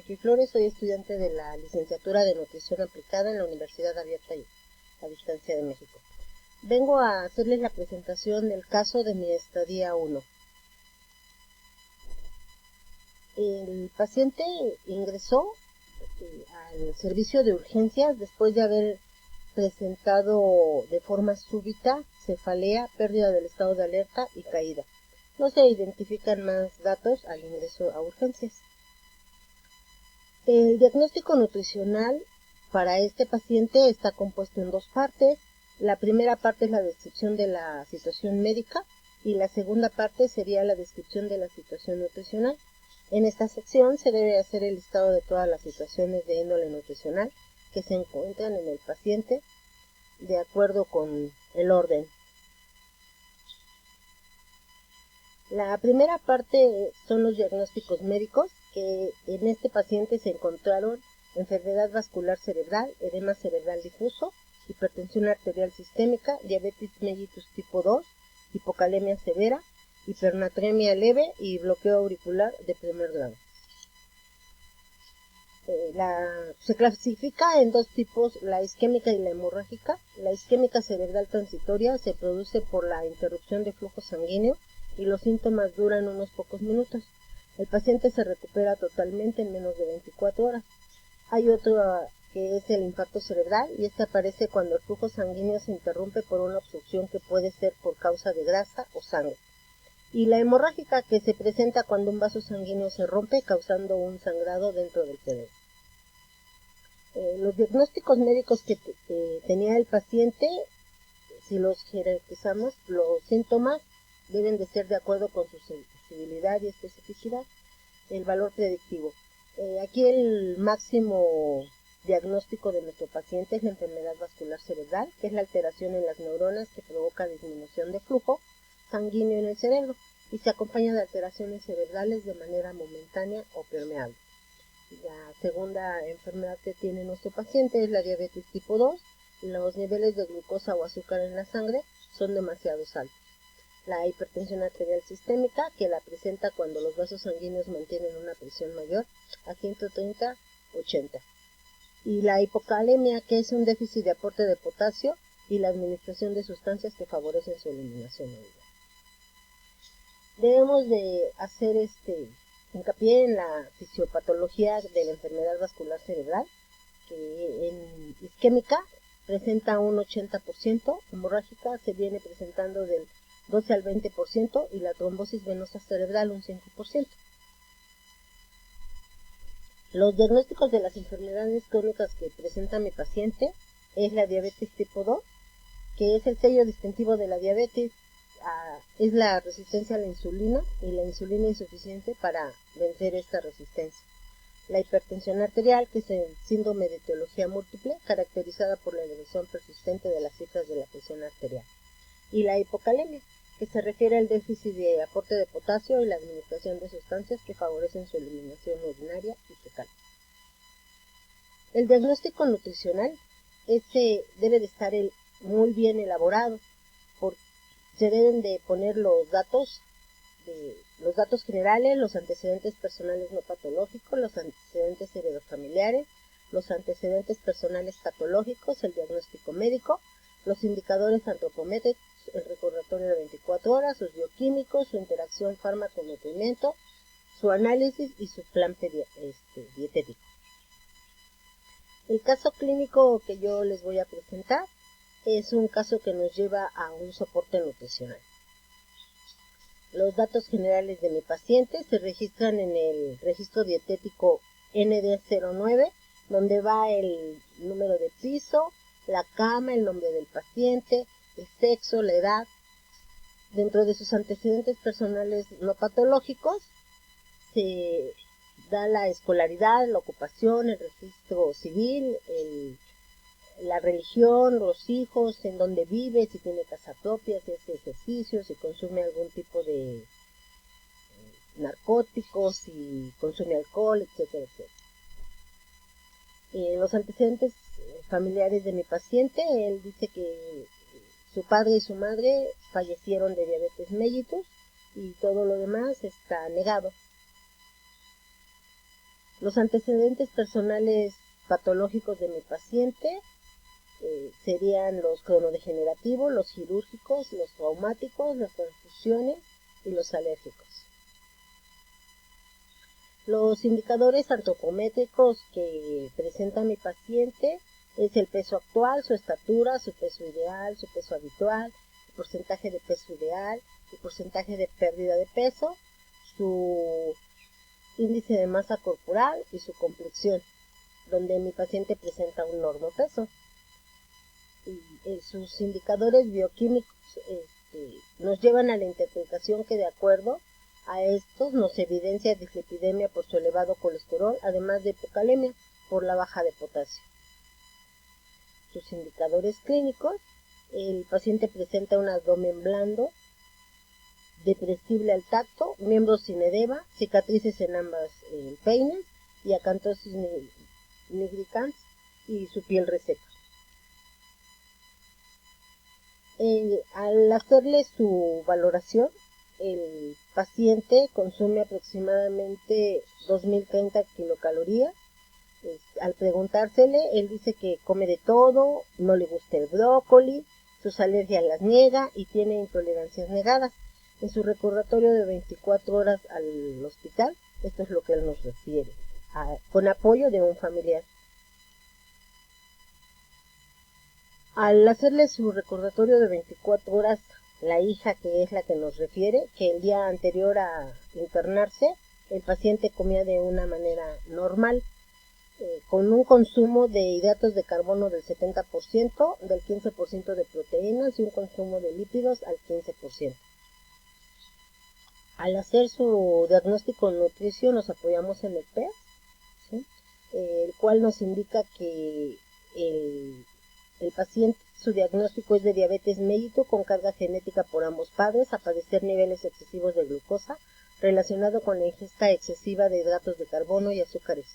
Vicky Flores, soy estudiante de la licenciatura de Nutrición Aplicada en la Universidad Abierta y a Distancia de México. Vengo a hacerles la presentación del caso de mi estadía 1. El paciente ingresó al servicio de urgencias después de haber presentado de forma súbita cefalea, pérdida del estado de alerta y caída. No se identifican más datos al ingreso a urgencias. El diagnóstico nutricional para este paciente está compuesto en dos partes. La primera parte es la descripción de la situación médica y la segunda parte sería la descripción de la situación nutricional. En esta sección se debe hacer el listado de todas las situaciones de índole nutricional que se encuentran en el paciente de acuerdo con el orden. La primera parte son los diagnósticos médicos, que en este paciente se encontraron enfermedad vascular cerebral, edema cerebral difuso, hipertensión arterial sistémica, diabetes mellitus tipo 2, hipocalemia severa, hipernatremia leve y bloqueo auricular de primer grado. Se clasifica en dos tipos, la isquémica y la hemorrágica. La isquémica cerebral transitoria se produce por la interrupción de flujo sanguíneo y los síntomas duran unos pocos minutos. El paciente se recupera totalmente en menos de 24 horas. Hay otro que es el infarto cerebral y este aparece cuando el flujo sanguíneo se interrumpe por una obstrucción que puede ser por causa de grasa o sangre. Y la hemorrágica, que se presenta cuando un vaso sanguíneo se rompe causando un sangrado dentro del cerebro. Los diagnósticos médicos que tenía el paciente, si los jerarquizamos, los síntomas deben de ser de acuerdo con su sensibilidad y especificidad. El valor predictivo. Aquí el máximo diagnóstico de nuestro paciente es la enfermedad vascular cerebral, que es la alteración en las neuronas que provoca disminución de flujo sanguíneo en el cerebro y se acompaña de alteraciones cerebrales de manera momentánea o permeable. La segunda enfermedad que tiene nuestro paciente es la diabetes tipo 2. Los niveles de glucosa o azúcar en la sangre son demasiado altos. La hipertensión arterial sistémica, que la presenta cuando los vasos sanguíneos mantienen una presión mayor a 130/80. Y la hipocalemia, que es un déficit de aporte de potasio y la administración de sustancias que favorecen su eliminación oral. Debemos de hacer hincapié en la fisiopatología de la enfermedad vascular cerebral, que en isquémica presenta un 80%, hemorrágica se viene presentando del 12 al 20% y la trombosis venosa cerebral un 5%. Los diagnósticos de las enfermedades crónicas que presenta mi paciente es la diabetes tipo 2, que es el sello distintivo de la diabetes, es la resistencia a la insulina y la insulina insuficiente para vencer esta resistencia. La hipertensión arterial, que es el síndrome de etiología múltiple, caracterizada por la elevación persistente de las cifras de la presión arterial. Y la hipocalemia, que se refiere al déficit de aporte de potasio y la administración de sustancias que favorecen su eliminación urinaria y fecal. El diagnóstico nutricional debe de estar muy bien elaborado, porque se deben de poner los datos generales, los antecedentes personales no patológicos, los antecedentes heredofamiliares, los antecedentes personales patológicos, el diagnóstico médico, los indicadores antropométricos, el recordatorio de 24 horas, sus bioquímicos, su interacción fármaco-nutrimiento, su análisis y su plan dietético. El caso clínico que yo les voy a presentar es un caso que nos lleva a un soporte nutricional. Los datos generales de mi paciente se registran en el registro dietético ND09, donde va el número de piso, la cama, el nombre del paciente, el sexo, la edad. Dentro de sus antecedentes personales no patológicos se da la escolaridad, la ocupación, el registro civil, la religión, los hijos, en dónde vive, si tiene casa propia, si hace ejercicio, si consume algún tipo de narcóticos, si consume alcohol, etcétera, etcétera. Los antecedentes familiares de mi paciente, él dice que su padre y su madre fallecieron de diabetes mellitus y todo lo demás está negado. Los antecedentes personales patológicos de mi paciente serían los cronodegenerativos, los quirúrgicos, los traumáticos, las transfusiones y los alérgicos. Los indicadores antropométricos que presenta mi paciente es el peso actual, su estatura, su peso ideal, su peso habitual, el porcentaje de peso ideal, el porcentaje de pérdida de peso, su índice de masa corporal y su complexión, donde mi paciente presenta un normopeso. Y sus indicadores bioquímicos nos llevan a la interpretación que de acuerdo a estos nos evidencia dislipidemia por su elevado colesterol, además de hipocalemia por la baja de potasio. Sus indicadores clínicos: el paciente presenta un abdomen blando, depresible al tacto, miembros sin edema, cicatrices en ambas peines y acantosis nigricans y su piel reseca. Al hacerle su valoración, el paciente consume aproximadamente 2030 kilocalorías. Al preguntársele, él dice que come de todo, no le gusta el brócoli, sus alergias las niega y tiene intolerancias negadas. En su recordatorio de 24 horas al hospital, esto es lo que él nos refiere, con apoyo de un familiar. Al hacerle su recordatorio de 24 horas, la hija, que es la que nos refiere, que el día anterior a internarse, el paciente comía de una manera normal, con un consumo de hidratos de carbono del 70%, del 15% de proteínas y un consumo de lípidos al 15%. Al hacer su diagnóstico nutricio nos apoyamos en el PES, ¿sí? El cual nos indica que el paciente, su diagnóstico es de diabetes mellitus con carga genética por ambos padres, a padecer niveles excesivos de glucosa relacionado con la ingesta excesiva de hidratos de carbono y azúcares,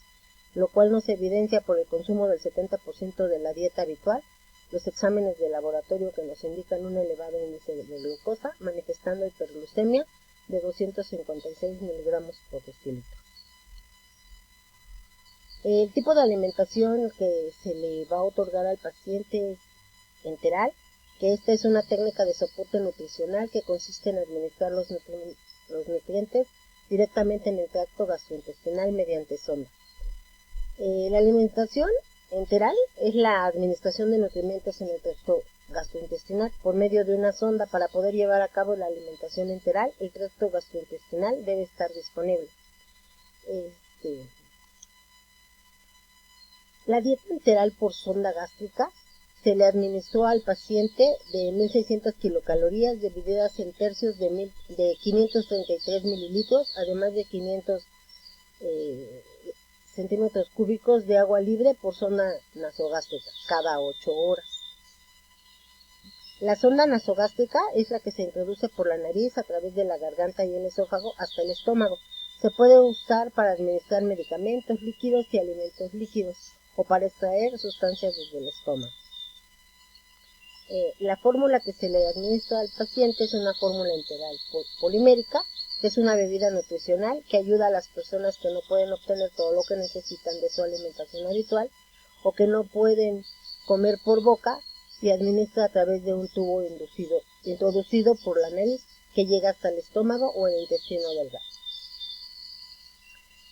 lo cual nos evidencia por el consumo del 70% de la dieta habitual, los exámenes de laboratorio que nos indican un elevado índice de glucosa, manifestando hiperglucemia de 256 miligramos por decilitro. El tipo de alimentación que se le va a otorgar al paciente es enteral, que esta es una técnica de soporte nutricional que consiste en administrar los nutrientes directamente en el tracto gastrointestinal mediante sonda. La alimentación enteral es la administración de nutrientes en el tracto gastrointestinal por medio de una sonda. Para poder llevar a cabo la alimentación enteral, el tracto gastrointestinal debe estar disponible. La dieta enteral por sonda gástrica se le administró al paciente de 1.600 kilocalorías divididas en tercios de 533 mililitros, además de 500 centímetros cúbicos de agua libre por sonda nasogástrica cada 8 horas. La sonda nasogástrica es la que se introduce por la nariz a través de la garganta y el esófago hasta el estómago. Se puede usar para administrar medicamentos líquidos y alimentos líquidos o para extraer sustancias desde el estómago. La fórmula que se le administra al paciente es una fórmula enteral polimérica, que es una bebida nutricional que ayuda a las personas que no pueden obtener todo lo que necesitan de su alimentación habitual o que no pueden comer por boca, y administra a través de un tubo introducido por la nariz que llega hasta el estómago o el intestino delgado.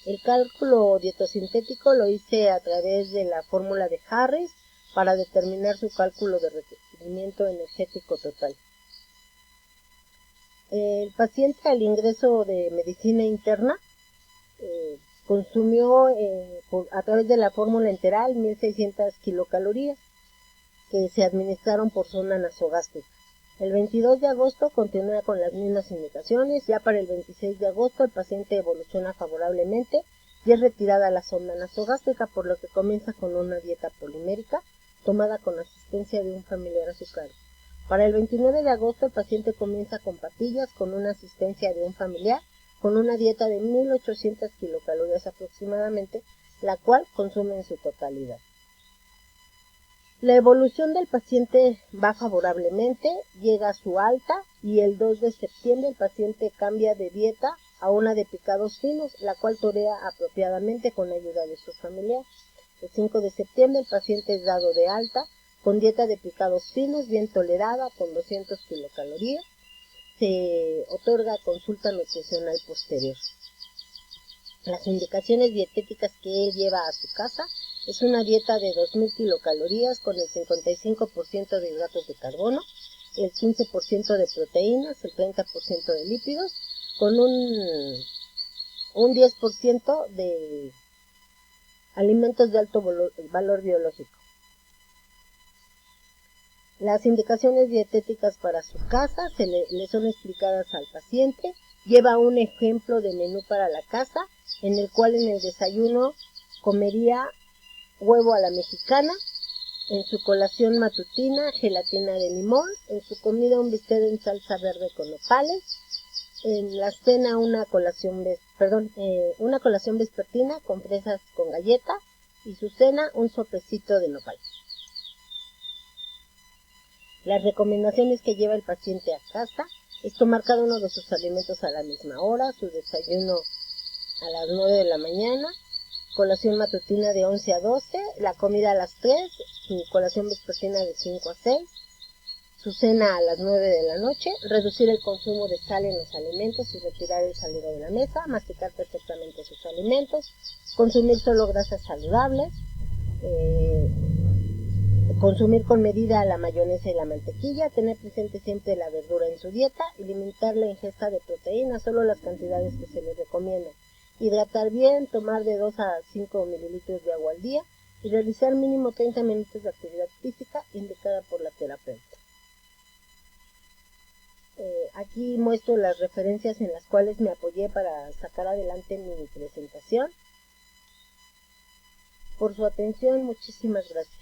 El cálculo dietosintético lo hice a través de la fórmula de Harris para determinar su cálculo de requerimiento energético total. El paciente al ingreso de medicina interna consumió a través de la fórmula enteral 1.600 kilocalorías que se administraron por sonda nasogástrica. El 22 de agosto continúa con las mismas indicaciones. Ya para el 26 de agosto el paciente evoluciona favorablemente y es retirada la sonda nasogástrica, por lo que comienza con una dieta polimérica tomada con asistencia de un familiar a su cargo. Para el 29 de agosto el paciente comienza con pastillas con una asistencia de un familiar, con una dieta de 1.800 kilocalorías aproximadamente, la cual consume en su totalidad. La evolución del paciente va favorablemente, llega a su alta y el 2 de septiembre el paciente cambia de dieta a una de picados finos, la cual torea apropiadamente con ayuda de su familiar. El 5 de septiembre el paciente es dado de alta con dieta de picados finos bien tolerada con 200 kilocalorías. Se otorga consulta nutricional posterior. Las indicaciones dietéticas que él lleva a su casa es una dieta de 2000 kilocalorías con el 55% de hidratos de carbono, el 15% de proteínas, el 30% de lípidos, con un 10% de alimentos de alto valor biológico. Las indicaciones dietéticas para su casa le son explicadas al paciente. Lleva un ejemplo de menú para la casa, en el cual en el desayuno comería huevo a la mexicana, en su colación matutina gelatina de limón, en su comida un bistec en salsa verde con nopales, en la cena una colación vespertina con fresas con galleta y su cena un sopecito de nopal. Las recomendaciones que lleva el paciente a casa es tomar cada uno de sus alimentos a la misma hora, su desayuno a las 9 de la mañana, colación matutina de 11 a 12, la comida a las 3, su colación vespertina de 5 a 6, su cena a las 9 de la noche, reducir el consumo de sal en los alimentos y retirar el salero de la mesa, masticar perfectamente sus alimentos, consumir solo grasas saludables, consumir con medida la mayonesa y la mantequilla, tener presente siempre la verdura en su dieta y limitar la ingesta de proteínas, solo las cantidades que se les recomiendan. Hidratar bien, tomar de 2 a 5 mililitros de agua al día y realizar mínimo 30 minutos de actividad física indicada por la terapeuta. Aquí muestro las referencias en las cuales me apoyé para sacar adelante mi presentación. Por su atención, muchísimas gracias.